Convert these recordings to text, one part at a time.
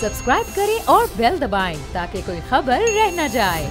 Subscribe करें और bell दबाएं ताकि कोई खबर रह न जाए।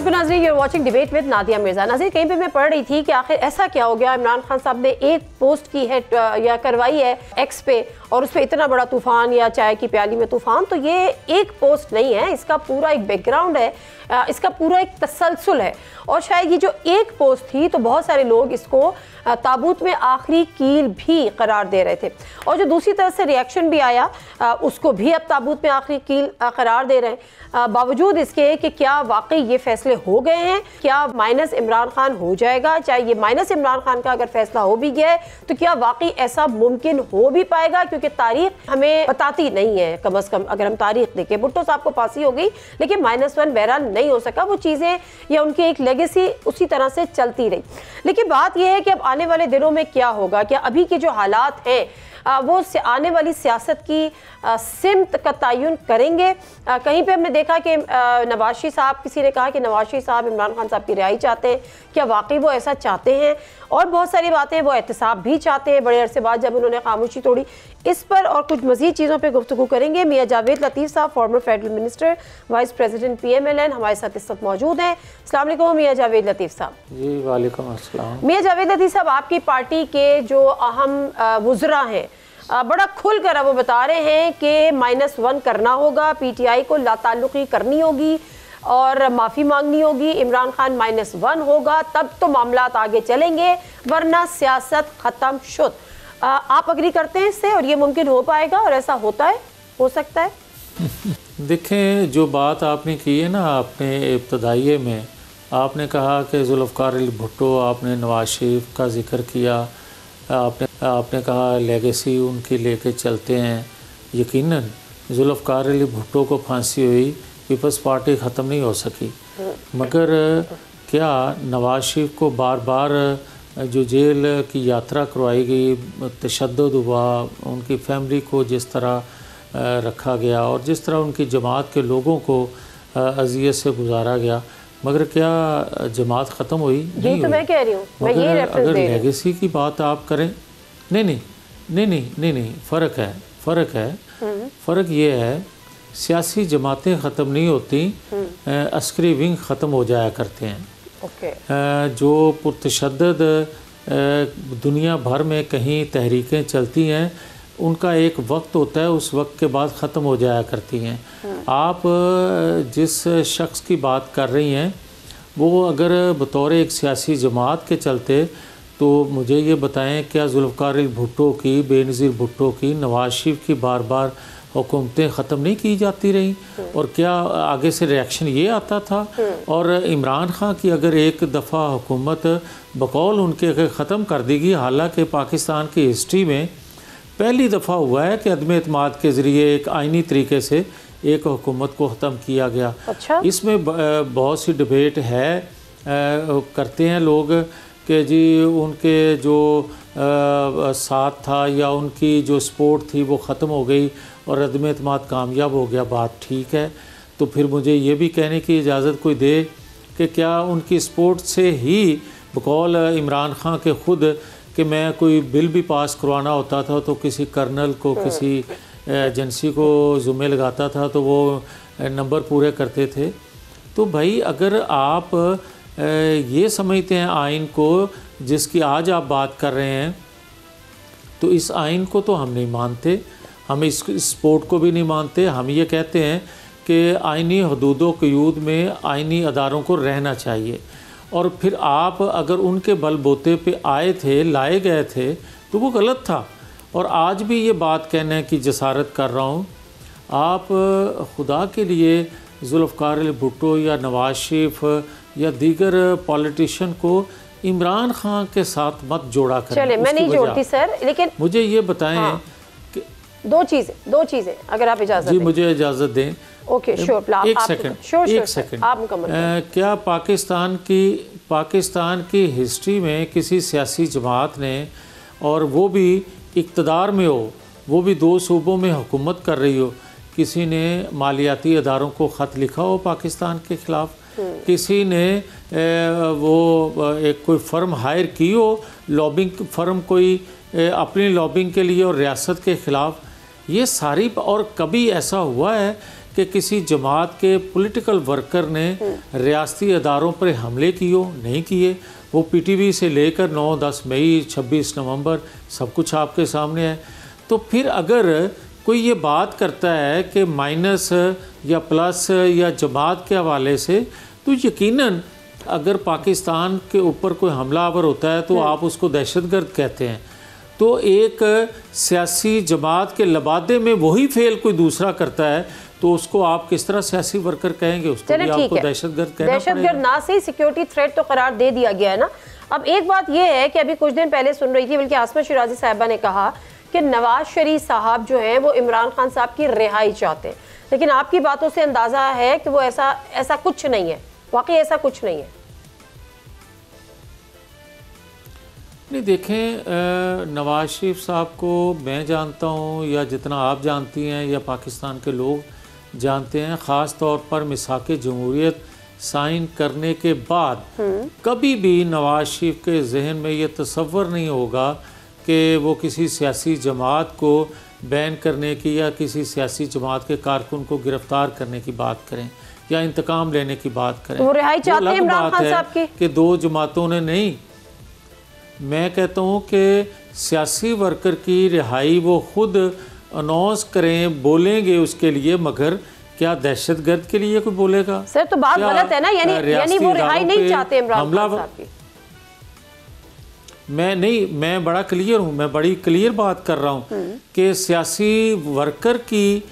नाज़रीन, you're watching debate with Nadia Mirza. नाज़रीन, कहीं पे मैं पढ़ रही थी कि आखिर ऐसा क्या हो गया, इमरान खान साहब ने एक पोस्ट की है या करवाई है एक्स पे और उस पर इतना बड़ा तूफ़ान या चाय की प्याली में तूफ़ान। तो ये एक पोस्ट नहीं है, इसका पूरा एक बैकग्राउंड है, इसका पूरा एक तसलसल है। और शायद ये जो एक पोस्ट थी तो बहुत सारे लोग इसको ताबूत में आखिरी कील भी करार दे रहे थे, और जो दूसरी तरफ से रिएक्शन भी आया उसको भी अब ताबूत में आखिरी कील करार दे रहे हैं। बावजूद इसके कि क्या वाकई ये फैसले हो गए हैं, क्या माइनस इमरान खान हो जाएगा, चाहे ये माइनस इमरान खान का अगर फैसला हो भी गया है तो क्या वाकई ऐसा मुमकिन हो भी पाएगा, क्योंकि तारीख हमें बताती नहीं है। कम अज़ कम अगर हम तारीख देखें, भुट्टो साहब को फांसी हो गई लेकिन -1 बहरहाल नहीं हो सका, वो चीज़ें या उनकी एक लेगेसी उसी तरह से चलती रही। लेकिन बात यह है कि अब आने वाले दिनों में क्या होगा, क्या अभी के जो हालात हैं वो आने वाली सियासत की सिमत का तयन करेंगे। कहीं पे हमने देखा कि नवाज़ साहब, किसी ने कहा कि नवाज़ साहब इमरान खान साहब की रिहाई चाहते हैं, क्या वाकई वो ऐसा चाहते हैं? और बहुत सारी बातें, वो एहतसाब भी चाहते हैं बड़े अरसे बाद जब उन्होंने खामोशी तोड़ी। इस पर और कुछ मज़ीद चीज़ों पर गुफ्तगू करेंगे। मियाँ जावेद लतीफ़ साहब, farmer federal minister, vice president PMLN, हमारे साथ इस वक्त मौजूद हैं। अस्सलाम वालेकुम मियाँ जावेद लतीफ़ साहब। जी वालेकुम अस्सलाम। मियाँ जावेद लतीफ़ साहब, आपकी पार्टी के जो अहम वुज़रा हैं बड़ा खुल कर वो बता रहे हैं कि -1 करना होगा, PTI को लाताल्लुक़ी करनी होगी और माफ़ी मांगनी होगी, इमरान खान -1 होगा तब तो मामलात आगे चलेंगे, वरना सियासत ख़त्म शुद। आप अग्री करते हैं इससे, और ये मुमकिन हो पाएगा और ऐसा होता है, हो सकता है? देखें, जो बात आपने की है ना, आपने इब्तदाइये में आपने कहा कि ज़ुल्फ़िकार अली भुट्टो, आपने नवाज़ शरीफ का जिक्र किया, आपने कहा लेगेसी उनकी लेके चलते हैं। यकीनन ज़ुल्फ़िकार अली भुट्टो को फांसी हुई, पीपल्स पार्टी ख़त्म नहीं हो सकी, मगर क्या नवाज़ शरीफ को बार बार जो जेल की यात्रा करवाई गई, तशद्दुद हुआ, उनकी फैमिली को जिस तरह रखा गया और जिस तरह उनकी जमात के लोगों को अज़ियत से गुजारा गया, मगर क्या जमात ख़त्म हुई? नहीं, तो मैं कह रही हूँ, मगर अगर लेगेसी की बात आप करें, नहीं, फ़र्क है। फ़र्क ये है, सियासी जमातें ख़त्म नहीं होती, अस्करी विंग ख़त्म हो जाया करते हैं। जो पुरतशद्दद दुनिया भर में कहीं तहरीकें चलती हैं, उनका एक वक्त होता है, उस वक्त के बाद ख़त्म हो जाया करती हैं। आप जिस शख्स की बात कर रही हैं, वो अगर बतौर एक सियासी जमात के चलते, तो मुझे ये बताएं, क्या ज़ुल्फ़िकार अली भुट्टो की, बेनज़ीर भुट्टो की, नवाज़ शरीफ की बार बार हुकूमतें ख़त्म नहीं की जाती रहीं? और क्या आगे से रिएक्शन ये आता था? और इमरान खान की अगर एक दफ़ा हुकूमत बकौल उनके ख़त्म कर दी गई, हालांकि पाकिस्तान की हिस्ट्री में पहली दफ़ा हुआ है कि अदम एतमाद के ज़रिए एक आइनी तरीके से एक हुकूमत को ख़त्म किया गया। अच्छा? इसमें बहुत सी डिबेट है, करते हैं लोग कि जी उनके जो साथ था या उनकी जो सपोर्ट थी वो ख़त्म हो गई और अदम एतमाद कामयाब हो गया। बात ठीक है, तो फिर मुझे ये भी कहने की इजाज़त कोई दे कि क्या उनकी सपोर्ट से ही बकौल इमरान खान के ख़ुद कि मैं कोई बिल भी पास करवाना होता था तो किसी कर्नल को, किसी एजेंसी को ज़ुम्मे लगाता था तो वो नंबर पूरे करते थे। तो भाई अगर आप ये समझते हैं आइन को जिसकी आज आप बात कर रहे हैं, तो इस आइन को तो हम नहीं मानते, हम इस स्पोर्ट को भी नहीं मानते। हम ये कहते हैं कि आइनी हदूदों क़यूद में आइनी अदारों को रहना चाहिए। और फिर आप अगर उनके बलबूते पे आए थे, लाए गए थे, तो वो गलत था। और आज भी ये बात कहने की जसारत कर रहा हूँ, आप खुदा के लिए ज़ुल्फ़िकार अली भुट्टो या नवाज़ शरीफ या दीगर पॉलिटिशियन को इमरान खान के साथ मत जोड़ा करें। चले, मैं नहीं जोड़ती सर, लेकिन मुझे ये बताएं। हाँ। कि दो चीज़ें अगर आप इजाज़त जी मुझे इजाज़त दें। Okay, sure. एक सेकंड आप मुकम्मल। क्या पाकिस्तान की हिस्ट्री में किसी सियासी जमात ने, और वो भी इक़्तिदार में हो, वो भी 2 सूबों में हुकूमत कर रही हो, किसी ने मालियाती अदारों को ख़त लिखा हो पाकिस्तान के ख़िलाफ़, किसी ने वो एक कोई फ़र्म हायर की हो, लॉबिंग फ़र्म कोई अपनी लॉबिंग के लिए और रियासत के ख़िलाफ़, ये सारी। और कभी ऐसा हुआ है कि किसी जमात के पॉलिटिकल वर्कर ने रियासती अदारों पर हमले किए हो? नहीं किए। वो PTV से लेकर 9, 10 मई, 26 नवंबर सब कुछ आपके सामने है। तो फिर अगर कोई ये बात करता है कि माइनस या प्लस या जमात के हवाले से, तो यकीनन अगर पाकिस्तान के ऊपर कोई हमलावर होता है तो आप उसको दहशतगर्द कहते हैं। तो एक सियासी जमात के लबादे में वही फेल कोई दूसरा करता है तो उसको आप किस तरह सियासी वर्कर कहेंगे? उसको भी आपको दहशतगर्द कहना पड़ेगा। दहशतगर्द ना से सिक्योरिटी थ्रेट तो करार दे दिया गया है ना। अब एक बात यह है कि अभी कुछ दिन पहले सुन रही थी, बल्कि आसमा शिराजी साहिबा ने कहा कि नवाज शरीफ साहब जो हैं वो इमरान खान साहब की रिहाई चाहते हैं, लेकिन आपकी बातों से अंदाजा है कि वो ऐसा कुछ नहीं है। वाकई ऐसा कुछ नहीं है? नहीं, देखें, नवाज शरीफ साहब को मैं जानता हूँ या जितना आप जानती हैं या पाकिस्तान के लोग जानते हैं, ख़ास तौर पर मिसाक़ जमहूरियत साइन करने के बाद कभी भी नवाज शरीफ के जहन में ये तसव्वुर नहीं होगा कि वो किसी सियासी जमात को बैन करने की या किसी सियासी जमात के कारकुन को गिरफ्तार करने की बात करें या इंतकाम लेने की बात करें। वो रिहाई चाहते हैं इमरान खान साहब की कि 2 जमातों ने नहीं। मैं कहता हूँ कि सियासी वर्कर की रिहाई वो खुद अनाउंस करें, बोलेंगे उसके लिए, मगर क्या दहशतगर्द के लिए कोई बोलेगा? सर तो बात गलत है ना, यानी वो रिहाई नहीं चाहते इमरान खान साहब की। मैं बड़ा क्लियर हूँ, मैं बड़ी क्लियर बात कर रहा हूँ कि सियासी वर्कर की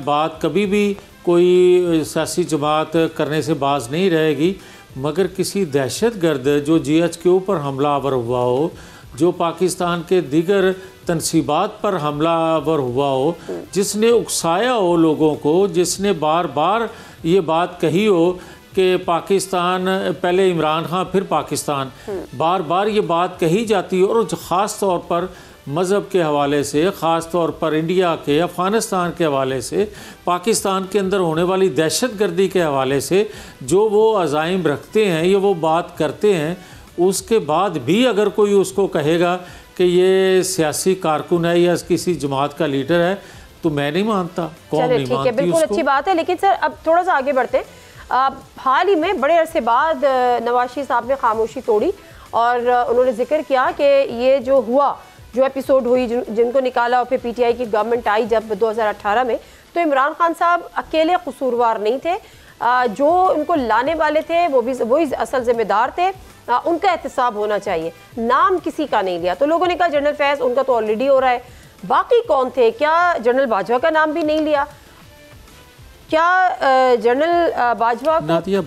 बात कभी भी कोई सियासी जमात करने से बाज नहीं रहेगी, मगर किसी दहशतगर्द जो GHQ पर हमलावर हुआ हो, जो पाकिस्तान के दीगर तनसीबात पर हमलावर हुआ हो, जिसने उकसाया हो लोगों को, जिसने बार बार ये बात कही हो कि पाकिस्तान पहले इमरान खान फिर पाकिस्तान, बार बार ये बात कही जाती है, और ख़ास तौर पर मज़हब के हवाले से, ख़ास तौर पर इंडिया के, अफ़गानिस्तान के हवाले से, पाकिस्तान के अंदर होने वाली दहशतगर्दी के हवाले से जो वो अज़ाइम रखते हैं या वो बात करते हैं, उसके बाद भी अगर कोई उसको कहेगा कि ये सियासी कारकुन है या किसी जमात का लीडर है, तो मैं नहीं मानता, कौम नहीं मानती उसको। बिल्कुल अच्छी बात है। लेकिन सर अब थोड़ा सा आगे बढ़ते हैं। हाल ही में बड़े अरसे बाद नवाज शरीफ साहब ने खामोशी तोड़ी और उन्होंने जिक्र किया कि ये जो हुआ, जो एपिसोड हुई, जिनको निकाला और फिर PTI की गवर्नमेंट आई जब 2018 में, तो इमरान खान साहब अकेले कसूरवार नहीं थे, जो उनको लाने वाले थे वही असल जिम्मेदार थे, उनका एहतसाब होना चाहिए, नाम किसी का नहीं लिया। तो लोगों ने कहा जनरल फैज़ उनका तो ऑलरेडी हो रहा है, बाकी कौन थे? क्या जनरल बाजवा का नाम भी नहीं लिया? क्या जनरल बाजवा को? नादिया,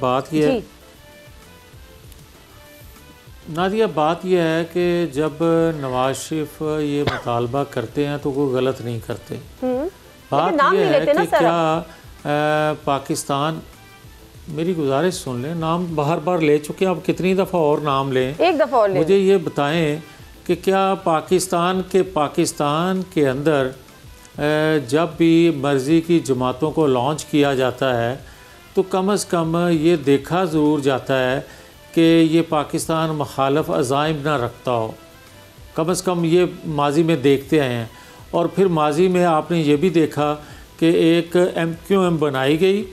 बात यह है कि जब नवाज शरीफ ये मुतालबा करते हैं तो कोई गलत नहीं करते। बात यह है कि क्या पाकिस्तान, मेरी गुजारिश सुन लें, नाम बार बार ले चुके हैं, आप कितनी दफ़ा और नाम लें? एक दफ़ा और लें। मुझे ये बताएं कि क्या पाकिस्तान के अंदर जब भी मर्ज़ी की जमातों को लॉन्च किया जाता है तो कम से कम ये देखा ज़रूर जाता है कि ये पाकिस्तान मुखालफ अज़ाइम ना रखता हो, कम से कम ये माजी में देखते आए हैं। और फिर माजी में आपने ये भी देखा कि एक MQM बनाई गई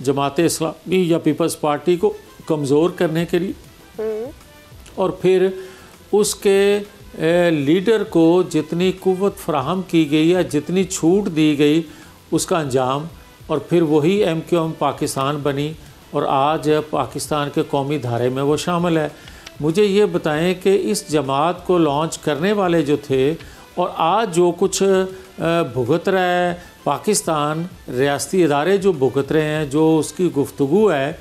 जमात इस्लामी या पीपल्स पार्टी को कमज़ोर करने के लिए, और फिर उसके लीडर को जितनी कुव्वत फराहम की गई या जितनी छूट दी गई उसका अंजाम, और फिर वही MQM पाकिस्तान बनी और आज पाकिस्तान के कौमी धारे में वो शामिल है। मुझे ये बताएं कि इस जमात को लॉन्च करने वाले जो थे और आज जो कुछ भुगत रहा है पाकिस्तान, रियासती इदारे जो भुगत रहे हैं, जो उसकी गुफ्तगू है,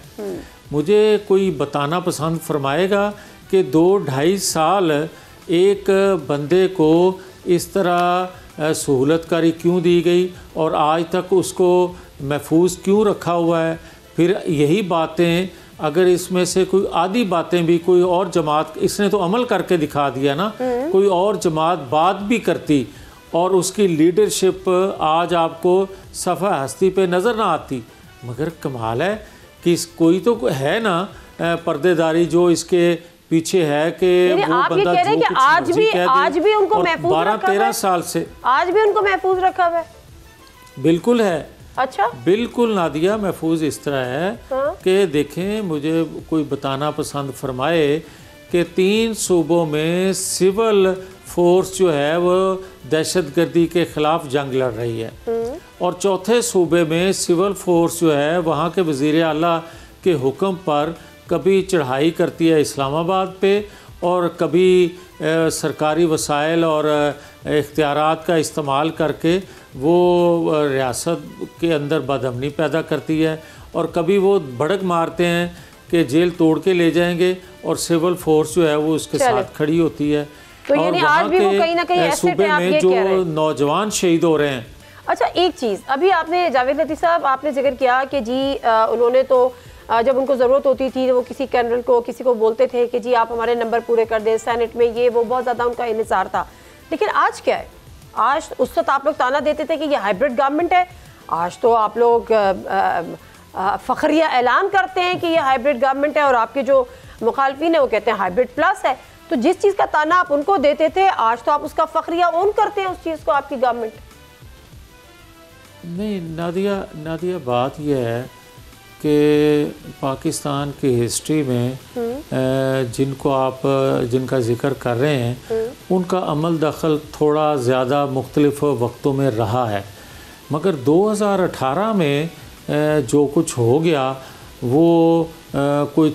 मुझे कोई बताना पसंद फरमाएगा कि 2-2.5 साल एक बंदे को इस तरह सहूलतकारी क्यों दी गई और आज तक उसको महफूज क्यों रखा हुआ है? फिर यही बातें, अगर इसमें से कोई आधी बातें भी कोई और जमात, इसने तो अमल करके दिखा दिया ना कोई और जमात बात भी करती और उसकी लीडरशिप आज आपको सफ़ा हस्ती पे नज़र ना आती, मगर कमाल है कि कोई तो है ना पर्देदारी जो इसके पीछे है कि वो आप बंदा ये कह रहे हैं कि आज भी उनको महफूज 12-13 साल से आज भी उनको महफूज रखा हुआ है। बिल्कुल है। अच्छा, बिल्कुल नादिया, महफूज इस तरह है कि देखें, मुझे कोई बताना पसंद फरमाए कि 3 सूबों में सिविल फोर्स जो है वो दहशतगर्दी के ख़िलाफ़ जंग लड़ रही है और चौथे सूबे में सिविल फोर्स जो है वहाँ के वज़ीर आला के हुक्म पर कभी चढ़ाई करती है इस्लामाबाद पे और कभी सरकारी वसाइल और इख्तियारात का इस्तेमाल करके वो रियासत के अंदर बदअमनी पैदा करती है और कभी वो भड़क मारते हैं कि जेल तोड़ के ले जाएंगे और सिविल फोर्स जो है वो उसके साथ खड़ी होती है। तो और वहाँ के सूबे में जो नौजवान शहीद हो रहे हैं। अच्छा, एक चीज़ अभी आपने जावेद लतीफ़ साहब आपने जिक्र किया कि जी उन्होंने तो जब उनको ज़रूरत होती थी वो किसी कर्नल को किसी को बोलते थे कि जी आप हमारे नंबर पूरे कर दें सेनेट में, ये वो बहुत ज़्यादा उनका इंतज़ार था। लेकिन आज क्या है? आज उस वक्त आप लोग ताना देते थे कि ये हाइब्रिड गवर्नमेंट है, आज तो आप लोग फ़ख्रिया ऐलान करते हैं कि ये हाइब्रिड गवर्नमेंट है और आपके जो मुखालफिन है वो कहते हैं हाइब्रिड प्लस है। तो जिस चीज़ का ताना आप उनको देते थे आज तो आप उसका फ़ख्रिया ओन करते हैं उस चीज़ को, आपकी गवर्नमेंट। नहीं नादिया, बात यह है कि पाकिस्तान की हिस्ट्री में जिनका जिक्र कर रहे हैं उनका अमल दखल थोड़ा ज़्यादा मुख्तलिफ वक्तों में रहा है, मगर 2018 में जो कुछ हो गया वो कोई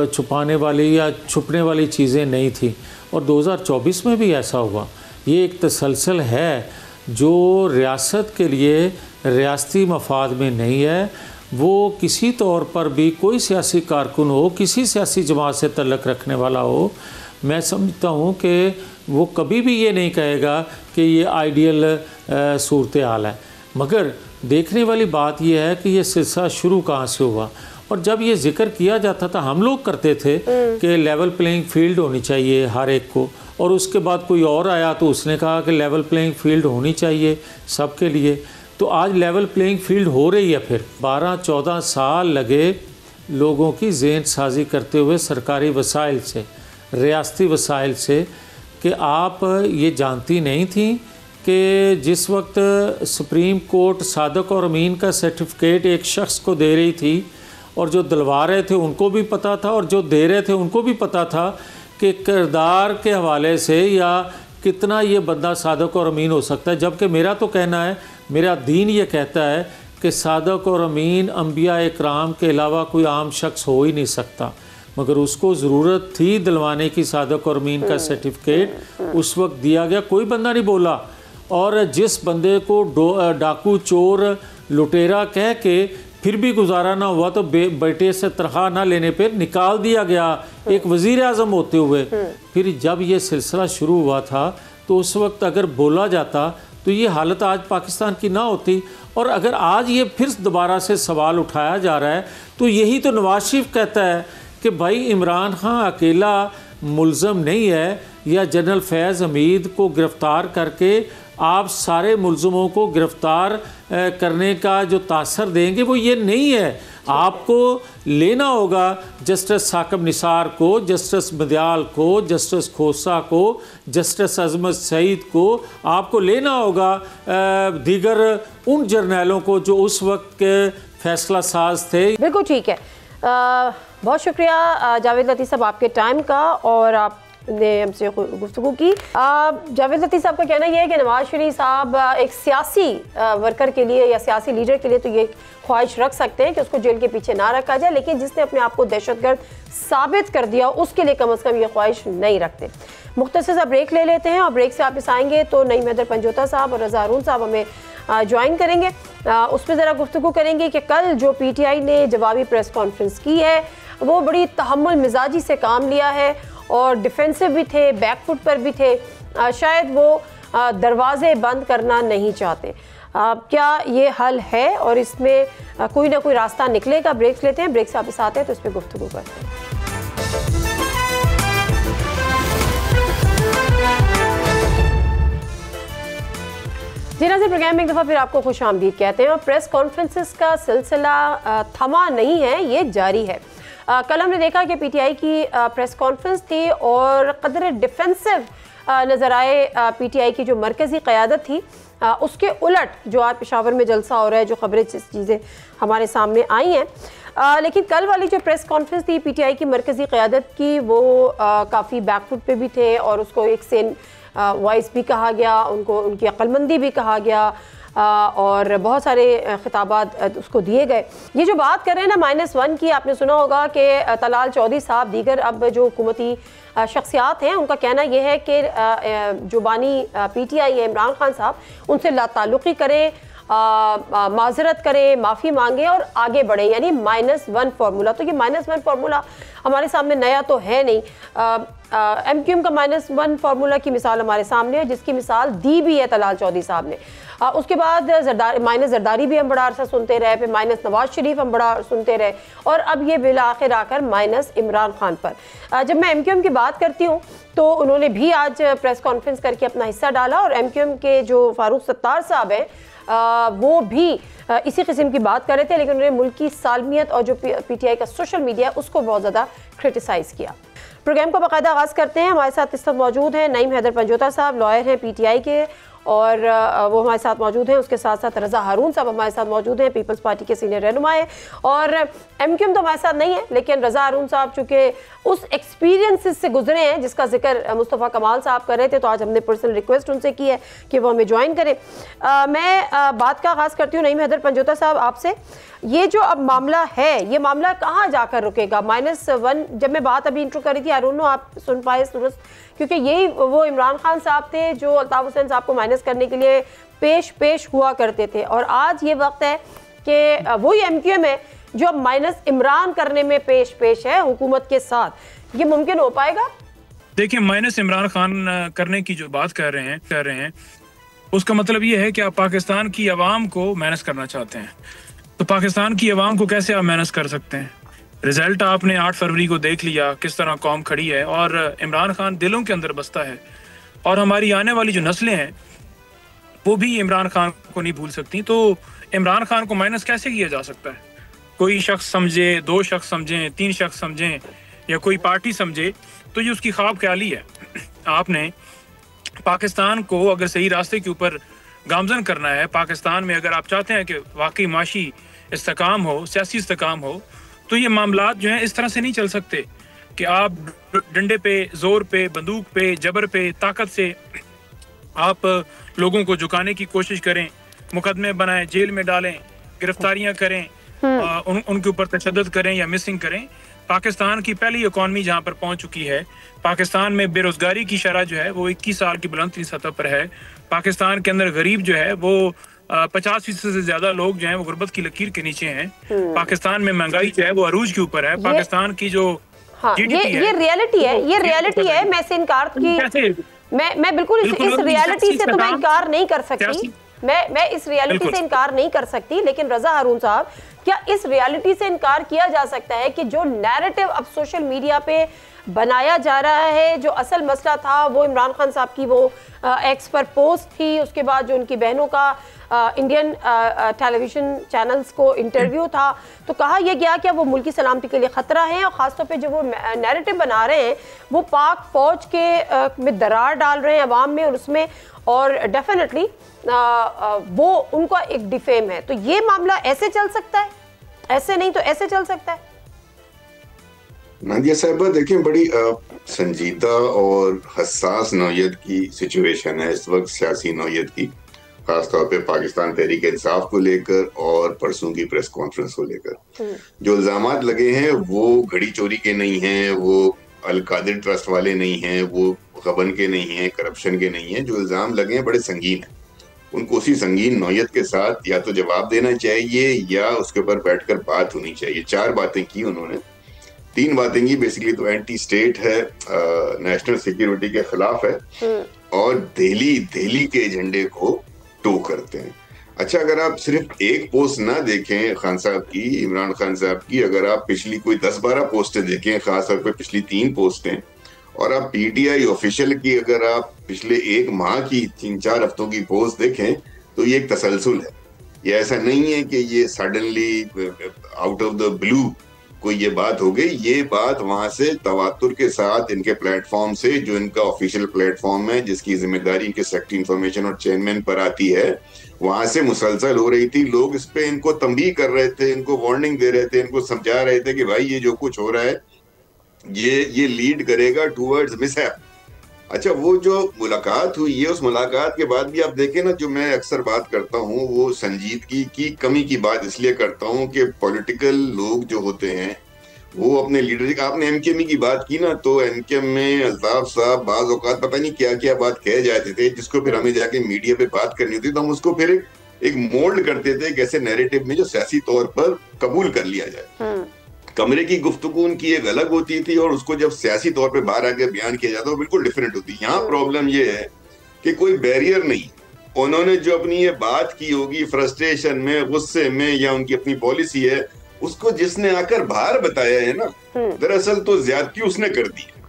छुपाने वाली या छुपने वाली चीज़ें नहीं थी और 2024 में भी ऐसा हुआ। ये एक तसलसल है जो रियासत के लिए रियासती मफाद में नहीं है। वो किसी तौर पर भी कोई सियासी कारकुन हो, किसी सियासी जमात से तल्लुक़ रखने वाला हो, मैं समझता हूँ कि वो कभी भी ये नहीं कहेगा कि ये आइडियल सूरत हाल है। मगर देखने वाली बात यह है कि ये सिलसिला शुरू कहाँ से हुआ। और जब ये जिक्र किया जाता था हम लोग करते थे कि लेवल प्लेइंग फील्ड होनी चाहिए हर एक को, और उसके बाद कोई और आया तो उसने कहा कि लेवल प्लेइंग फील्ड होनी चाहिए सबके लिए। तो आज लेवल प्लेइंग फील्ड हो रही है। फिर 12-14 साल लगे लोगों की ज़हन साजी करते हुए सरकारी वसाइल से, रियासती वसाइल से, कि आप ये जानती नहीं थी कि जिस वक्त सुप्रीम कोर्ट सादक और अमीन का सर्टिफिकेट एक शख्स को दे रही थी और जो दिलवा रहे थे उनको भी पता था और जो दे रहे थे उनको भी पता था कि किरदार के हवाले से या कितना ये बंदा सादक और अमीन हो सकता है। जबकि मेरा तो कहना है, मेरा दीन ये कहता है कि सादक और अमीन अंबिया इकराम के अलावा कोई आम शख्स हो ही नहीं सकता, मगर उसको ज़रूरत थी दिलवाने की सादक और अमीन का सर्टिफिकेट, उस वक्त दिया गया, कोई बंदा नहीं बोला। और जिस बंदे को डाकू चोर लुटेरा कह के फिर भी गुजारा ना हुआ तो बेटे से तनख्वाह ना लेने पे निकाल दिया गया एक वज़ीर आज़म होते हुए। फिर जब ये सिलसिला शुरू हुआ था तो उस वक्त अगर बोला जाता तो ये हालत आज पाकिस्तान की ना होती। और अगर आज ये फिर दोबारा से सवाल उठाया जा रहा है तो यही तो नवाज शरीफ कहता है कि भाई इमरान खान अकेला मुल्ज़म नहीं है, या जनरल फैज़ हमीद को गिरफ़्तार करके आप सारे मुल्ज़मों को गिरफ़्तार करने का जो तासर देंगे वो ये नहीं है। आपको लेना होगा जस्टिस साकिब निसार को, जस्टिस मदियाल को, जस्टिस खोसा को, जस्टिस अजमत सईद को, आपको लेना होगा दीगर उन जर्नैलों को जो उस वक्त के फैसला साज थे। बिल्कुल ठीक है। बहुत शुक्रिया जावेद लतीफ़ साहब आपके टाइम का, और आपने हमसे गुफ्तगू की। जावेद लतीफ़ साहब का कहना यह है कि नवाज शरीफ साहब एक सियासी वर्कर के लिए या सियासी लीडर के लिए तो ये ख्वाहिश रख सकते हैं कि उसको जेल के पीछे ना रखा जाए, लेकिन जिसने अपने आप को दहशतगर्द साबित कर दिया उसके लिए कम अज़ कम ये ख्वाहिश नहीं रखते। मुख्तसर सा ब्रेक ले लेते हैं और ब्रेक से वापस आएंगे तो नईम हैदर पंजोता साहब और रज़ा हारून साहब हमें ज्वाइन करेंगे। उस पर ज़रा गुफ्तगू करेंगे कि कल जो PTI ने जवाबी प्रेस कॉन्फ्रेंस की है वो बड़ी तहम्मुल मिजाजी से काम लिया है और डिफेंसिव भी थे, बैकफुट पर भी थे। शायद वो दरवाजे बंद करना नहीं चाहते। क्या ये हल है और इसमें कोई ना कोई रास्ता निकलेगा? ब्रेक्स लेते हैं, ब्रेक से वापस आते हैं तो इस पर गुफ्तगू करते हैं। जी नाज़रीन, प्रोग्राम में एक दफ़ा फिर आपको खुश आमदीद कहते हैं। और प्रेस कॉन्फ्रेंसेस का सिलसिला थमा नहीं है, ये जारी है। कल हमने देखा कि पीटीआई की प्रेस कॉन्फ्रेंस थी और कदर डिफेंसिव नज़र आए पीटीआई की जो मरकज़ी क़यादत थी। उसके उलट जो आज पेशावर में जलसा हो रहा है, जो खबरें चीज़ें हमारे सामने आई हैं, लेकिन कल वाली जो प्रेस कॉन्फ्रेंस थी पीटीआई की मरकज़ी क़यादत की, वो काफ़ी बैकफुट पे भी थे और उसको एक सेन वॉइस भी कहा गया, उनको उनकी अक्लमंदी भी कहा गया और बहुत सारे खिताबात उसको दिए गए। ये जो बात कर रहे हैं ना -1 की, आपने सुना होगा कि तलाल चौधरी साहब दीगर अब जो हुकूमती शख्सियात हैं, उनका कहना यह है कि जो बानी पीटीआई है इमरान खान साहब, उनसे लाताल्लुक़ी करें, माजरत करें, माफ़ी मांगे और आगे बढ़े, यानी -1 फार्मूला। तो ये -1 फार्मूला हमारे सामने नया तो है नहीं। MQM का -1 फार्मूला की मिसाल हमारे सामने है, जिसकी मिसाल दी भी है तलाल चौधरी साहब ने। उसके बाद जरदारी भी हम बड़ा अरसा सुनते रहे, फिर नवाज शरीफ हम बड़ा सुनते रहे, और अब ये बिल आखिर आकर इमरान खान पर। जब मैं MQM की बात करती हूँ तो उन्होंने भी आज प्रेस कॉन्फ्रेंस करके अपना हिस्सा डाला, और MQM के जो फारूक सत्तार साहब हैं वो भी इसी किस्म की बात कर रहे थे, लेकिन उन्होंने मुल्क की सालमियत और जो पीटीआई का सोशल मीडिया उसको बहुत ज़्यादा क्रिटिसाइज़ किया। प्रोग्राम को बाकायदा आगाज़ करते हैं। हमारे साथ इस वक्त मौजूद हैं नईम हैदर पंजोता साहब, लॉयर हैं पीटीआई के, और वो हमारे साथ मौजूद हैं। उसके साथ साथ रज़ा हारून साहब हमारे साथ मौजूद हैं, पीपल्स पार्टी के सीनियर रहनुमा हैं, और MQM तो हमारे साथ नहीं है, लेकिन रज़ा हारून साहब चूँकि उस एक्सपीरियंस से गुजरे हैं जिसका जिक्र मुस्तफ़ा कमाल साहब कर रहे थे, तो आज हमने पर्सनल रिक्वेस्ट उनसे की है कि वो हमें ज्वाइन करें। मैं बात का आगाज़ करती हूँ नईम हैदर पंजोता साहब आपसे। ये जो अब मामला है, ये मामला कहाँ जाकर रुकेगा? -1 जब मैं बात अभी इंट्रो कर रही थी, आई डोंट नो आप सुन पाए दुरुस्त, क्योंकि यही वो इमरान खान साहब थे जो अल्ताफ़ हुसैन साहब को माइनस करने के लिए पेश हुआ करते थे, और आज ये वक्त है कि वही MQM है जो अब माइनस इमरान करने में पेश है हुकूमत के साथ। ये मुमकिन हो पाएगा? देखिए, माइनस इमरान खान करने की जो बात कर रहे हैं उसका मतलब ये है कि आप पाकिस्तान की आवाम को माइनस करना चाहते हैं। तो पाकिस्तान की आवाम को कैसे आप माइनस कर सकते हैं? रिजल्ट आपने 8 फरवरी को देख लिया, किस तरह कौम खड़ी है, और इमरान खान दिलों के अंदर बसता है, और हमारी आने वाली जो नस्लें हैं वो भी इमरान खान को नहीं भूल सकती। तो इमरान खान को माइनस कैसे किया जा सकता है? कोई शख्स समझे, 2 शख्स समझें, 3 शख्स समझें, या कोई पार्टी समझे, तो ये उसकी ख्वाब ख्याली है। आपने पाकिस्तान को अगर सही रास्ते के ऊपर गामजन करना है, पाकिस्तान में अगर आप चाहते हैं कि वाकई माशी इस्तेकाम हो, सियासी इस्तेकाम हो, तो ये मामलात जो हैं इस तरह से नहीं चल सकते कि आप डंडे पे, जोर पे, बंदूक पे, जबर पे, ताकत से आप लोगों को झुकाने की कोशिश करें, मुकदमे बनाएं, जेल में डालें, गिरफ्तारियां करें, उनके ऊपर तशद्दुद करें या मिसिंग करें। पाकिस्तान की पहली इकॉनमी जहाँ पर पहुंच चुकी है, पाकिस्तान में बेरोजगारी की शरह जो है वो 21 साल की बुलंद सतह पर है। पाकिस्तान के अंदर गरीब जो है वो 50% से ज्यादा लोग जो हैं वो गुर्बत की लकीर के नीचे हैं। पाकिस्तान में महंगाई जो है वो अरूज के ऊपर है। पाकिस्तान की जो ये रियलिटी है, मैं इससे इनकार की मैं बिल्कुल इस रियलिटी से तो मैं इनकार नहीं कर सकती, मैं इस रियलिटी से इनकार नहीं कर सकती। लेकिन रज़ा हारून साहब, क्या इस रियलिटी से इनकार किया जा सकता है कि जो नैरेटिव अब सोशल मीडिया पे बनाया जा रहा है, जो असल मसला था वो इमरान खान साहब की वो एक्स पर पोस्ट थी, उसके बाद जो उनकी बहनों का इंडियन टेलीविजन चैनल्स को इंटरव्यू था, तो कहा यह गया कि वो मुल्क की सलामती के लिए ख़तरा है, और ख़ासतौर पे जो वो नैरेटिव बना रहे हैं वो पाक फ़ौज के में दरार डाल रहे हैं अवाम में, और उसमें और डेफिनेटली वो उनका एक डिफेम है। तो ये मामला ऐसे चल सकता है, ऐसे नहीं तो ऐसे चल सकता है। नादिया साहिबा, देखें, बड़ी संजीदा और हसास नौयत की सिचुएशन है इस वक्त सियासी नौयत की, खासतौर पे पाकिस्तान तहरीक इंसाफ को लेकर और परसों की प्रेस कॉन्फ्रेंस को लेकर। जो इल्जामात लगे हैं वो घड़ी चोरी के नहीं हैं, वो अल-कादिर ट्रस्ट वाले नहीं हैं, वो गबन के नहीं हैं, करप्शन के नहीं हैं। जो इल्जाम लगे हैं बड़े संगीन हैं, उनको उसी संगीन नौयत के साथ या तो जवाब देना चाहिए या उसके ऊपर बैठकर बात होनी चाहिए। 4 बातें की उन्होंने, 3 बातें की। बेसिकली तो एंटी स्टेट है, नेशनल सिक्योरिटी के खिलाफ है, और दिल्ली के एजेंडे को टो करते हैं। अच्छा, अगर आप सिर्फ एक पोस्ट ना देखें खान साहब की, इमरान खान साहब की, अगर आप पिछली कोई 10-12 पोस्टें देखें, खासतौर पर पिछली 3 पोस्टें, और आप पीटीआई ऑफिशियल की अगर आप पिछले 1 माह की 3-4 हफ्तों की पोस्ट देखें, तो ये एक तसलसल है। ये ऐसा नहीं है कि ये suddenly out of the blue कोई ये बात हो गई। ये बात वहां से तवातुर के साथ इनके प्लेटफॉर्म से, जो इनका ऑफिशियल प्लेटफॉर्म है जिसकी जिम्मेदारी इनके सेक्रेटरी इंफॉर्मेशन और चेयरमैन पर आती है, वहां से मुसलसल हो रही थी। लोग इस पे इनको तंबीह कर रहे थे, इनको वार्निंग दे रहे थे, इनको समझा रहे थे कि भाई ये जो कुछ हो रहा है ये लीड करेगा टूवर्ड्स मिसहैप। अच्छा, वो जो मुलाकात हुई है, उस मुलाकात के बाद भी आप देखें ना, जो मैं अक्सर बात करता हूँ वो संजीदगी की कमी की बात इसलिए करता हूँ कि पॉलिटिकल लोग जो होते हैं वो अपने लीडर, आपने एमकेएम की बात की ना, तो एमकेएम में अल्ताफ साहब बाज औकात पता नहीं क्या क्या बात कह जाते थे, जिसको फिर हमें जाके मीडिया पे बात करनी होती, तो हम उसको फिर एक मोल्ड करते थे कैसे नैरेटिव में जो सियासी तौर पर कबूल कर लिया जाए। कमरे की गुफ्तगू उनकी एक अलग होती थी और उसको जब सियासी तौर पे बाहर आके बयान किया जाता है वो बिल्कुल डिफरेंट होती है। यहाँ प्रॉब्लम ये है कि कोई बैरियर नहीं, उन्होंने जो अपनी ये बात की होगी फ्रस्ट्रेशन में, गुस्से में, या उनकी अपनी पॉलिसी है, उसको जिसने आकर बाहर बताया है ना, दरअसल तो ज्यादती उसने कर दी है।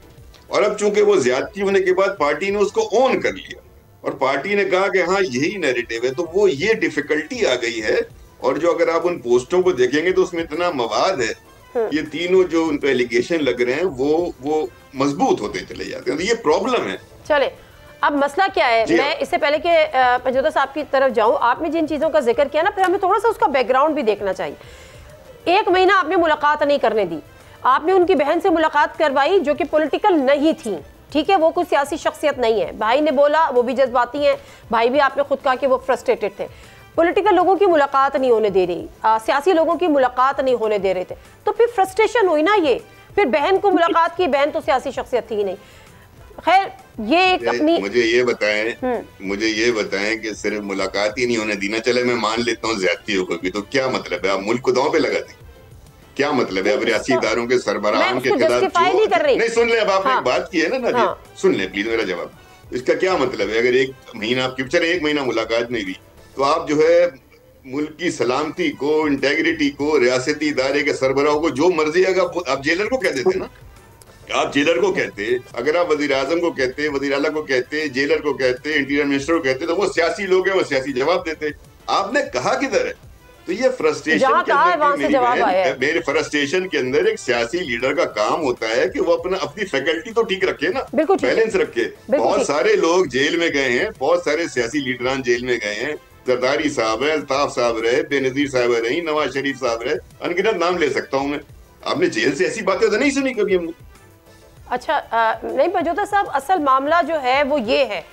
और अब चूंकि वो ज्यादती होने के बाद पार्टी ने उसको ऑन कर लिया और पार्टी ने कहा कि हाँ यही नैरेटिव है, तो वो ये डिफिकल्टी आ गई है। और जो अगर आप उन पोस्टों को देखेंगे तो उसमें इतना मवाद है, ये तीनों जो उन पे एलिगेशन लग रहे हैं वो मजबूत होते चले जाते हैं, तो ये प्रॉब्लम है। चले, अब मसला क्या है, मैं इससे पहले कि पंजोता साहब की तरफ जाऊं, आपने जिन चीज़ों का जिक्र किया ना, फिर हमें थोड़ा सा उसका बैकग्राउंड भी देखना चाहिए। 1 महीना आपने मुलाकात नहीं करने दी, आपने उनकी बहन से मुलाकात करवाई जो कि पॉलिटिकल नहीं थी, ठीक है, वो कोई सियासी शख्सियत नहीं है। भाई ने बोला, वो भी जज्बाती हैं, भाई भी आपने खुद कहा कि वो फ्रस्ट्रेटेड थे। पॉलिटिकल लोगों की मुलाकात नहीं होने दे रही, सियासी लोगों की मुलाकात नहीं होने दे रहे थे, तो फिर फ्रस्ट्रेशन हुई ना ये। फिर बहन को मुलाकात की, बहन तो सियासी शख्सियत थी ही नहीं। खैर, ये एक अपनी मुझे ये बताएं कि सिर्फ मुलाकात ही नहीं होने दी ना, चले मैं मान लेता हूँ ज्यादती हो गई, तो क्या मतलब है? आप मुल्क को दांव पे लगा दें, क्या मतलब है? अब रियासी इदारों के सरबराहों के खिलाफ नहीं, सुन ले, अब आपने एक बात की है ना नादिया, सुन ले प्लीज मेरा जवाब। इसका क्या मतलब है? अगर 1 महीना आपकी, चले 1 महीना मुलाकात नहीं हुई, तो आप जो है मुल्क की सलामती को, इंटेग्रिटी को, रियासती इदारे के सरबराह को जो मर्जी है, आप जेलर को कह देते ना, आप जेलर को कहते, अगर आप वजीर आजम को कहते, वजीर आला को कहते, जेलर को कहते, इंटीरियर मिनिस्टर को कहते, तो वो सियासी लोग हैं, वो सियासी जवाब देते। आपने कहा किधर है? तो ये फ्रस्ट्रेशन के अंदर, मेरे फ्रस्ट्रेशन के अंदर एक सियासी लीडर का काम होता है कि वो अपनी फैकल्टी तो ठीक रखे ना, बैलेंस रखे। बहुत सारे लोग जेल में गए हैं, बहुत सारे सियासी लीडरान जेल में गए हैं, जरदारी साहब है, अल्ताफ साहब रहे, बेनजीर साहब रही, नवाज शरीफ साहब रहे, अनगिनत नाम ले सकता हूँ मैं। आपने जेल से ऐसी बातें तो नहीं सुनी कभी हमने? अच्छा, नहीं पंजोता साहब, असल मामला जो है वो ये है,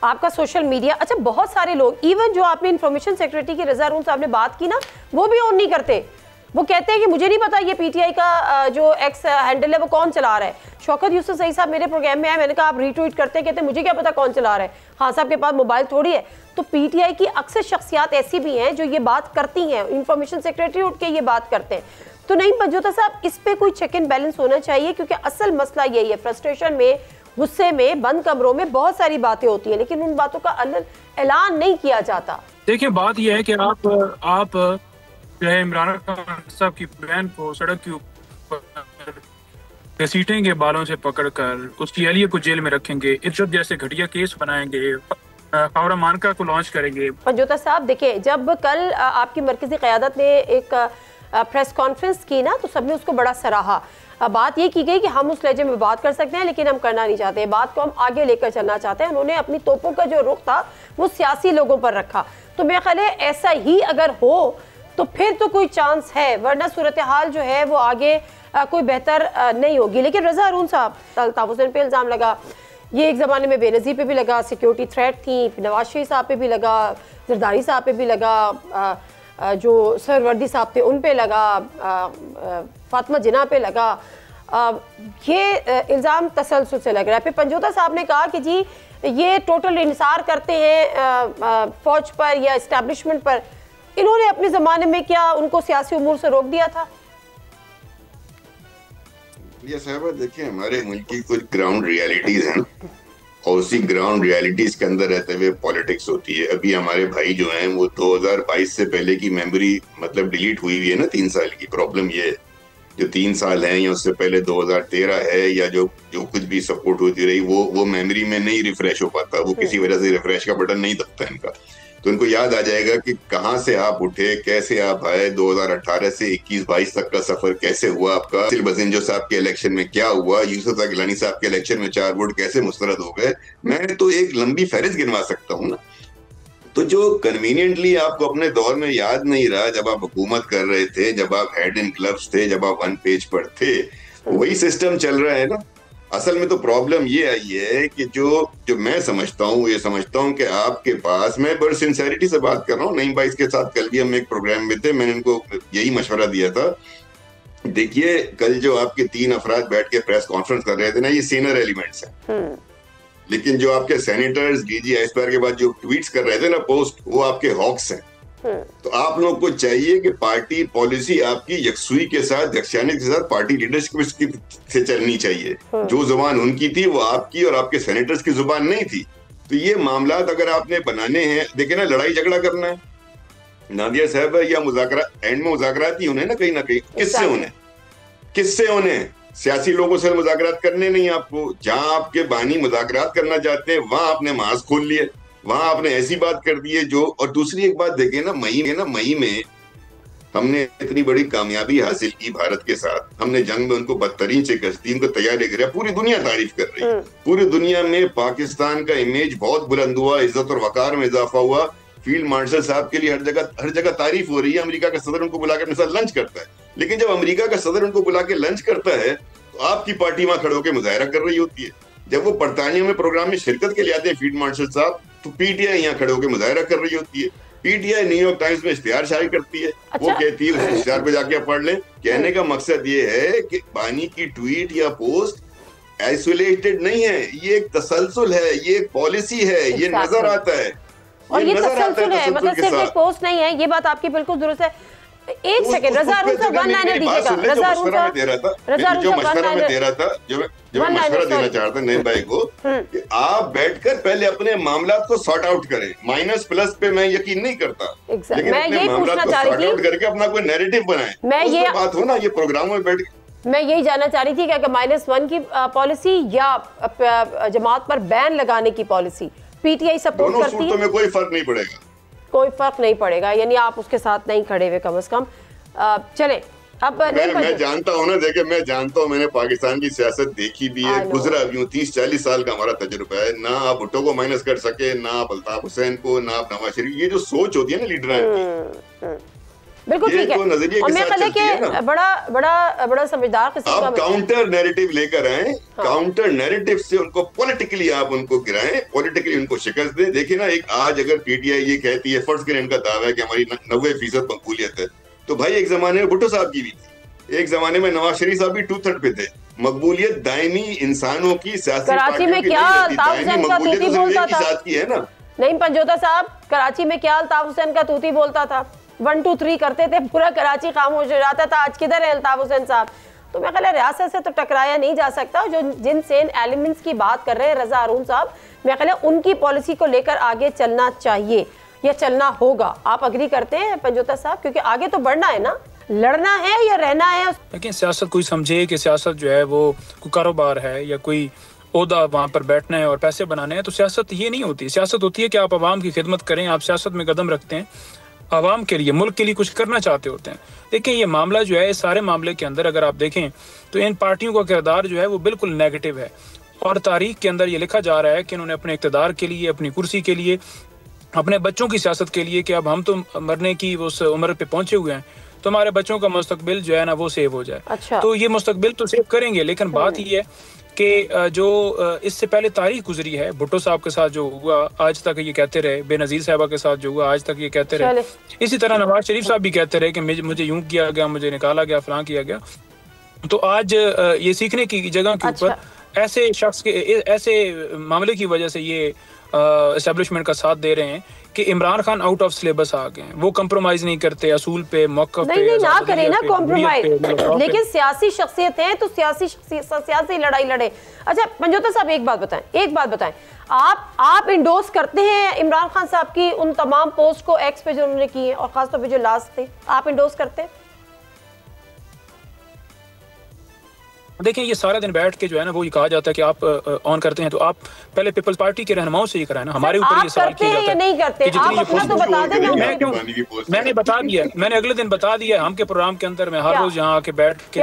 आपका सोशल मीडिया। अच्छा, बहुत सारे लोग, इवन जो आपने इंफॉर्मेशन सेक्रेटरी की रजा रूम साहब ने बात की ना, वो भी ऑन नहीं करते। वो कहते हैं कि मुझे नहीं पता ये पीटीआई का जो एक्स हैंडल है वो कौन चला रहा है। शौकत यूसुफ सही साहब मेरे प्रोग्राम में आए, मैंने कहा आप रीट्वीट करते हैं, कहते हैं मुझे क्या पता कौन चला रहा है, खान साहब के पास मोबाइल थोड़ी है। तो पीटीआई की अक्सर शख्सियात ऐसी भी हैं जो ये बात करती हैं, इंफॉर्मेशन सेक्रेटरी उठ के ये बात करते हैं। तो नहीं पंजोता साहब, इस पे कोई चेक एंड बैलेंस होना चाहिए, क्योंकि असल मसला यही है, फ्रस्ट्रेशन में, गुस्से में, बंद कमरों में बहुत सारी बातें होती हैं, लेकिन उन बातों का ऐलान नहीं किया जाता। देखिए, बात यह है कि आप जो है इमरान खान साहब की बहन को सड़क के ऊपर घसीटेंगे के बालों से पकड़कर, उसकी अहलिया को जेल में रखेंगे, इज्जत जैसे घटिया केस बनाएंगे, खौरा मानका को लॉन्च करेंगे। पंजोता साहब देखिए, जब कल आपकी मरकजी क़यादत ने एक प्रेस कॉन्फ्रेंस की ना, तो सबने उसको बड़ा सराहा। बात ये की गई कि हम उस लहजे में बात कर सकते हैं, लेकिन हम करना नहीं चाहते, बात को हम आगे लेकर चलना चाहते हैं। उन्होंने अपनी तोपों का जो रुख था वो सियासी लोगों पर रखा। तो मेरा ख्याल है ऐसा ही अगर हो तो फिर तो कोई चांस है, वरना सूरत हाल जो है वो आगे कोई बेहतर नहीं होगी। लेकिन रजा हारून साहब, अल्ताफ हुसैन पे इल्ज़ाम लगा, ये एक ज़माने में बेनज़ीर पे भी लगा, सिक्योरिटी थ्रेट थी, नवाज शरीफ साहब पे भी लगा, जरदारी साहब पे भी लगा, जो सरवर्दी साहब थे उन पे लगा, फातिमा जिन्ना पे लगा। ये इल्ज़ाम तसलसल से लग रहा है। फिर पंजोता साहब ने कहा कि जी ये टोटल इंसार करते हैं फौज पर या इस्टेब्लिशमेंट पर। इन्होंने अपने ज़माने में क्या उनको सियासी उमूर से रोक दिया था? ये साहब देखिए, हमारे मुल्क की कुछ ग्राउंड रियलिटीज़ हैं और उसी ग्राउंड रियलिटीज के अंदर रहते हुए पॉलिटिक्स होती है। अभी हमारे भाई जो हैं वो 2022 से पहले की मेमोरी मतलब डिलीट हुई हुई है ना, 3 साल की। प्रॉब्लम ये है जो 3 साल हैं या उससे पहले 2013 है या जो कुछ भी सपोर्ट होती रही वो मेमोरी में नहीं रिफ्रेश हो पाता, वो किसी वजह से रिफ्रेश का बटन नहीं दबता इनका। तो इनको याद आ जाएगा कि कहाँ से आप उठे, कैसे आप आए, 2018 से 21-22 तक का सफर कैसे हुआ आपका, बजिंजो साहब के इलेक्शन में क्या हुआ, यूसुफ गिलानी साहब के इलेक्शन में 4 वोट कैसे मुस्तरद हो गए। मैं तो एक लंबी फहरिस्त गिनवा सकता हूँ ना। तो जो कन्वीनियंटली आपको अपने दौर में याद नहीं रहा, जब आप हुकूमत कर रहे थे, जब आप हेड इन क्लब्स थे, जब आप 1 पेज पर थे, वही सिस्टम चल रहा है ना। असल में तो प्रॉब्लम ये आई है कि जो मैं समझता हूँ, ये समझता हूँ कि आपके पास, मैं बड़ी सिंसेरिटी से बात कर रहा हूँ, नईम भाई के साथ कल भी हम एक प्रोग्राम में थे, मैंने इनको यही मशवरा दिया था। देखिए कल जो आपके 3 अफराद बैठ के प्रेस कॉन्फ्रेंस कर रहे थे ना, ये सीनियर एलिमेंट्स हैं, लेकिन जो आपके सेनेटर्स, डीजी एसपीआर के बाद जो ट्वीट्स कर रहे थे ना पोस्ट, वो आपके हॉक्स हैं। तो आप लोगों को चाहिए कि पार्टी पॉलिसी आपकी यकसुई के साथ, यकसानियत के साथ पार्टी लीडरशिप से चलनी चाहिए। जो जुबान उनकी थी वो आपकी और आपके सेनेटर्स की जुबान नहीं थी। तो ये मामलात अगर आपने बनाने हैं, देखे ना, लड़ाई झगड़ा करना है नादिया साहब, या मुज़ाकरा, एंड में मुज़ाकरात ही होने ना कहीं ना कहीं। किससे होने सियासी लोगों से मुज़ाकरात करने नहीं आपको। जहां आपके बानी मुज़ाकरात करना चाहते हैं वहां आपने मास खोल लिए, वहां आपने ऐसी बात कर दी है जो। और दूसरी एक बात देखें ना, मई में हमने इतनी बड़ी कामयाबी हासिल की भारत के साथ। हमने जंग में उनको बदतरीन शिकस्त दी, उनको तैयारी करा, पूरी दुनिया तारीफ कर रही है। पूरी दुनिया में पाकिस्तान का इमेज बहुत बुलंद हुआ, इज्जत और वकार में इजाफा हुआ। फील्ड मार्शल साहब के लिए हर जगह तारीफ हो रही है। अमेरिका का सदर उनको बुलाकर अपने साथ लंच करता है, लेकिन जब अमेरिका का सदर उनको बुला के लंच करता है तो आपकी पार्टी वहां खड़े होकर मुजाहरा कर रही होती है। जब वो बरतानिया में प्रोग्राम में शिरकत के लिए आते हैं फील्ड मार्शल साहब, तो पीटीआई यहाँ खड़े होकर मुजाहरा कर रही होती है। पीटीआई न्यूयॉर्क टाइम्स में इश्तिहार शायरी करती है। अच्छा? वो कहती है, उस इश्तिहार पे जाके पढ़ लें। कहने का मकसद ये है कि बानी की ट्वीट या पोस्ट आइसोलेटेड नहीं है, ये एक तसलसल है, ये एक पॉलिसी है, ये नजर आता है। और ये तसलसल है, मतलब सिर्फ एक पोस्ट नहीं है। ये बात आपकी बिल्कुल दुरुस्त है। एक सेकंड, रज़ा अरून साहब 1 लाइनर दीजिएगा। रज़ा अरून साहब दे रहा था, जो मशवरा में दे रहा था, जो मैं मशवरा देना चाहता नईम भाई को, कि आप बैठकर पहले अपने मामलात को सॉर्ट आउट करें। माइनस प्लस पे मैं यकीन नहीं करता, लेकिन मैं यही पूछना चाह रही थी करके अपना कोई नैरेटिव बनाएं। मैं ये बात हो ना, ये प्रोग्रामों में बैठ, मैं यही जानना चाह रही थी कि -1 की पॉलिसी या जमात पर बैन लगाने की पॉलिसी पीटीआई सपोर्ट करती है। दोनों सूरतों में कोई फर्क नहीं पड़ेगा, कोई फर्क नहीं पड़ेगा, यानी आप उसके साथ नहीं खड़े हुए कम से कम। चले अब मैं जानता हूँ ना, देखिए मैं जानता हूँ, मैंने पाकिस्तान की सियासत देखी भी है, गुजरा भी हूँ, 30-40 साल का हमारा तजुर्बा है। ना आप भुट्टो को माइनस कर सके, ना आप अल्ताफ हुसैन को, ना आप नवाज शरीफ। ये जो सोच होती है ना लीडर की, बिल्कुल ठीक है। और मैं कहता कि बड़ा समझदार किस्म का काउंटर नैरेटिव लेकर आए। काउंटर नैरेटिव से उनको पॉलिटिकली आप उनको गिराएं, पॉलिटिकली उनको शिकस्त दें। देखिए ना, एक आज अगर पीटीआई ये कहती है, फर्स्ट इनका दावा है कि हमारी 90% मकबूलियत है, तो भाई एक जमाने में भुट्टो साहब की भी थी, एक जमाने में नवाज शरीफ साहब भी 2/3 पे थे। मकबूलियत दायमी इंसानों की सियासी कराची में क्या अल्ताफ हुसैन का तूती बोलता था, नहीं पंजोता साहब, कराची में क्या अल्ताफ हुसैन का तूती बोलता था, 1 2 3 करते थे, पूरा कराची खामोश हो जाता था। आज किधर है अल्ताफ हुसैन साहब? तो मैं ख्याल रियासत से तो टकराया नहीं जा सकता। जो जिन सेन एलिमेंट्स की बात कर रहे हैं रज़ा अरून साहब, मैं ख्याल उनकी पॉलिसी को लेकर आगे चलना चाहिए या चलना होगा। आप अग्री करते हैं पंजोता साहब? क्योंकि आगे तो बढ़ना है ना, लड़ना है या रहना है। लेकिन सियासत कोई समझे कि सियासत जो है वो कोई कारोबार है या कोई ओहदा वहाँ पर बैठना है और पैसे बनाने हैं, तो सियासत ये नहीं होती। सियासत होती है कि आप आवाम की खिदमत करें, आप सियासत में कदम रखते हैं, आवाम के लिए, मुल्क के लिए कुछ करना चाहते होते हैं। देखिए ये मामला जो है, इस सारे मामले के अंदर अगर आप देखें तो इन पार्टियों का किरदार जो है वो बिल्कुल नेगेटिव है। और तारीख के अंदर ये लिखा जा रहा है कि इन्होंने अपने इक़्तिदार के लिए, अपनी कुर्सी के लिए, अपने बच्चों की सियासत के लिए, कि अब हम तो मरने की उस उम्र पे पहुंचे हुए हैं, तो हमारे बच्चों का मुस्तकबिल जो है ना वो सेव हो जाए। अच्छा। तो ये मुस्तकबिल तो सेव करेंगे, लेकिन बात ये है कि जो इससे पहले तारीख गुजरी है, भुट्टो साहब के साथ जो हुआ आज तक ये कहते रहे, बेनज़ीर साहबा के साथ जो हुआ आज तक ये कहते रहे, इसी तरह नवाज शरीफ साहब भी कहते रहे कि मुझे यूं किया गया, मुझे निकाला गया, फलां किया गया। तो आज ये सीखने की जगह के ऊपर ऐसे शख्स के, ऐसे मामले की वजह से ये एस्टेब्लिशमेंट का साथ दे रहे हैं कि Imran Khan out of syllabus आ गए हैं, वो कंप्रोमाइज नहीं करते असूल पे, मौक़िफ़ पे। नहीं ना करें ना कॉम्प्रोमाइज, लेकिन सियासी शख्सियत है तो सियासी लड़ाई लड़े। अच्छा पंजोता साहब एक बात बताएं, आप इंडोर्स करते हैं इमरान खान साहब की उन तमाम पोस्ट को एक्स पे जो उन्होंने की है, और खासतौर पे जो लास्ट थे, आप इंडोर्स करते हैं? देखें ये सारा दिन बैठ के जो है ना वो ये कहा जाता है कि आप ऑन करते हैं तो आप पहले पीपल्स पार्टी के रहनुमाओं से ये कराएं ना, हमारे ऊपर ये सवाल किया जाता है नहीं करते, आप अपना तो बता दें। मैंने बता दिया, मैंने अगले दिन बता दिया, हम के प्रोग्राम के अंदर मैं हर रोज यहाँ आके बैठ के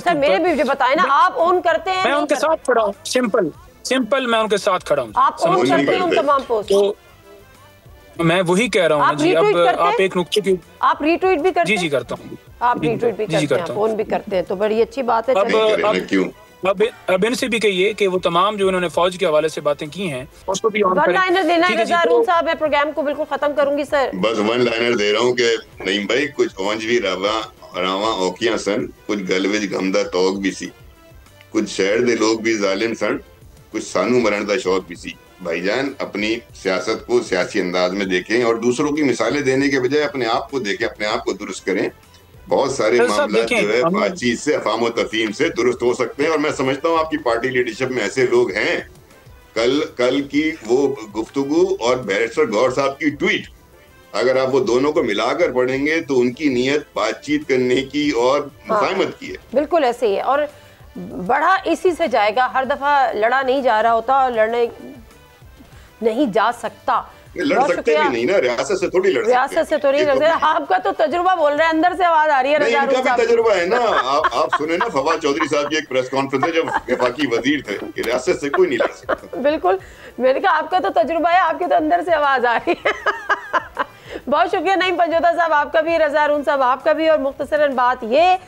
सर मेरे भी बताए ना, आप ऑन करते हैं? मैं उनके साथ खड़ा हूँ, सिंपल मैं उनके साथ खड़ा हूँ। आप ऑन करते हैं उन तमाम पोस्ट? तो मैं वही कह रहा हूँ जी। अब आप एक नुक्ते की आप रीट्वीट भी करते हैं? जी करता हूँ। आप रीट्वीट भी करते हैं, फोन भी करते हैं, तो बड़ी अच्छी बात है। अब इनसे भी कहिए कि वो तमाम जो इन्होंने फौज के हवाले से बातें की हैं उसको भी ऑन करें। वन लाइनर देना है रज़ा हारून साहब, मैं प्रोग्राम को बिल्कुल खत्म करूंगी सर। बस वन लाइनर दे रहा हूँ कि नईम भाई कुछ ओंज भी रावा औकियां सन, कुछ गलविज गमदा तोग भी सी, कुछ शहर दे लोग भी जालिम सन, कुछ सानू मरण का शौक भी सी। भाईजान अपनी सियासत को सियासी अंदाज में देखें और दूसरों की मिसालें देने के बजाय अपने आप को देखें, अपने आप को दुरुस्त करें। बहुत सारे मामला जो है बातचीत से, अफाम और तफहीम से दुरुस्त हो सकते हैं। और मैं समझता हूँ आपकी पार्टी लीडरशिप में ऐसे लोग हैं। कल की वो गुफ्तगू और बैरिस्टर गौर साहब की ट्वीट, अगर आप वो दोनों को मिलाकर पढ़ेंगे तो उनकी नीयत बातचीत करने की और मुफाहमत की है। बिल्कुल ऐसे ही है और बढ़ा इसी से जाएगा। हर दफा लड़ा नहीं जा रहा होता और लड़ने नहीं जा सकता। लड़ सकते भी नहीं ना, रियासत से थोड़ी लड़ सकते। रियासत से थोड़ी लड़ सकते। आपका तो तजुर्बा बोल रहे हैं, अंदर से आवाज आ रही है। इनका भी तजुर्बा है ना। आप सुने ना फवाद चौधरी साहब की एक प्रेस कॉन्फ्रेंस है जब वफाकी वजीर थे कि रियासत से कोई नहीं लड़ सकता। बिल्कुल, मैंने कहा आपका तो तजुर्बा है, आपके तो अंदर से आवाज आ रही है। बहुत शुक्रिया नईम पंजोता साहब आपका भी, रज़ा हारून साहब आपका भी। और मुख्तसरन बात ये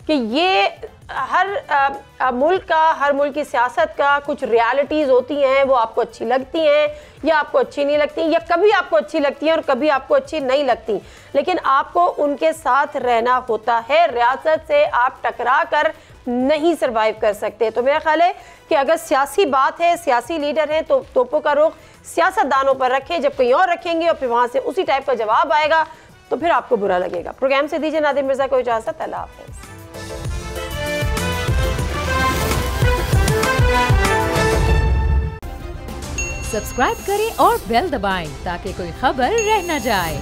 कि ये हर मुल्क की सियासत का कुछ रियलिटीज़ होती हैं, वो आपको अच्छी लगती हैं या आपको अच्छी नहीं लगती, या कभी आपको अच्छी लगती हैं और कभी आपको अच्छी नहीं लगती, लेकिन आपको उनके साथ रहना होता है। रियासत से आप टकरा कर नहीं सर्वाइव कर सकते। तो मेरा ख्याल है कि अगर सियासी बात है, सियासी लीडर हैं, तो तोपों का रुख सियासतदानों पर रखें। जब कहीं और रखेंगे और फिर वहाँ से उसी टाइप का जवाब आएगा तो फिर आपको बुरा लगेगा। प्रोग्राम से दीजिए नादिम मिर्ज़ा को इजाज़त। अल्लाह हाफ़िज़। सब्सक्राइब करें और बेल दबाएं ताकि कोई खबर रह न जाए।